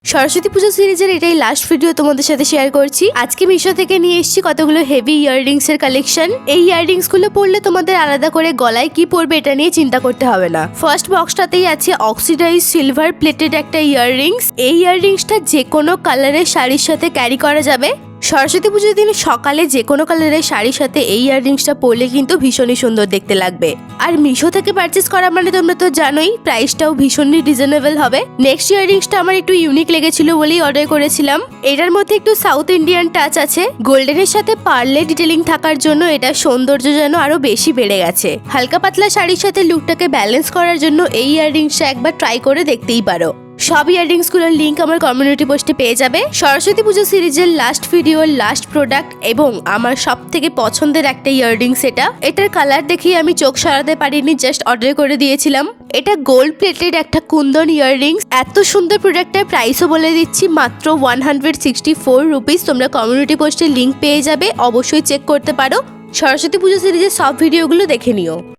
সরস্বতী পুজো সিরিজের এটাই last video তোমাদের সাথে শেয়ার করছি। আজকে মিশো থেকে নিয়ে এসেছি কতগুলো হেভি ইয়াররিংস এর কালেকশন। এই ইয়াররিংস গুলো পরলে তোমাদের আলাদা করে গলায় কি পরবে এটা নিয়ে চিন্তা করতে হবে না। ফার্স্ট বক্সটাতেই আছে অক্সিডাইজ সিলভার প্লেটেড একটা ইয়াররিংস। এই ইয়াররিংসটা যে কোনো কালারের শাড়ির সাথে ক্যারি করা যাবে। সরস্বতী পুজোর দিন সকালে যে কোনো কালারের শাড়ির সাথে এই ইয়াররিংসটা পরলে কিন্তু ভীষণই সুন্দর দেখতে লাগবে। আর মিশো থেকে পারচেস করা মানে তোমরা তো জানোই প্রাইসটাও ভীষণই রিজনেবল হবে। নেক্সট ইয়াররিংসটা আমার একটু ইউনিক লেগেছিল বলেই অর্ডার করেছিলাম। এটার মধ্যে একটু সাউথ ইন্ডিয়ান টাচ আছে। গোল্ডেনের সাথে পার্লে ডিটেলিং থাকার জন্য এটা সৌন্দর্য যেন আরো বেশি বেড়ে গেছে। হালকা পাতলা শাড়ির সাথে লুকটাকে ব্যালেন্স করার জন্য এই ইয়াররিংসটা একবার ট্রাই করে দেখতেই পারো। সব ইয়াররিংস গুলোর লিঙ্ক আমার কমিউনিটি পোস্টে পেয়ে যাবে। সরস্বতী পুজো সিরিজের লাস্ট ভিডিওর লাস্ট প্রোডাক্ট এবং আমার সব থেকে পছন্দের একটা ইয়াররিংস এটার কালার দেখেই আমি চোখ সরাতে পারিনি, জাস্ট অর্ডার করে দিয়েছিলাম। এটা গোল্ড প্লেটেড একটা কুন্দন ইয়াররিংস। এত সুন্দর প্রোডাক্টের প্রাইসও বলে দিচ্ছি, মাত্র 164 রুপিস। তোমরা কমিউনিটি পোস্টে লিঙ্ক পেয়ে যাবে, অবশ্যই চেক করতে পারো। সরস্বতী পুজো সিরিজের সব ভিডিওগুলো দেখে নিও।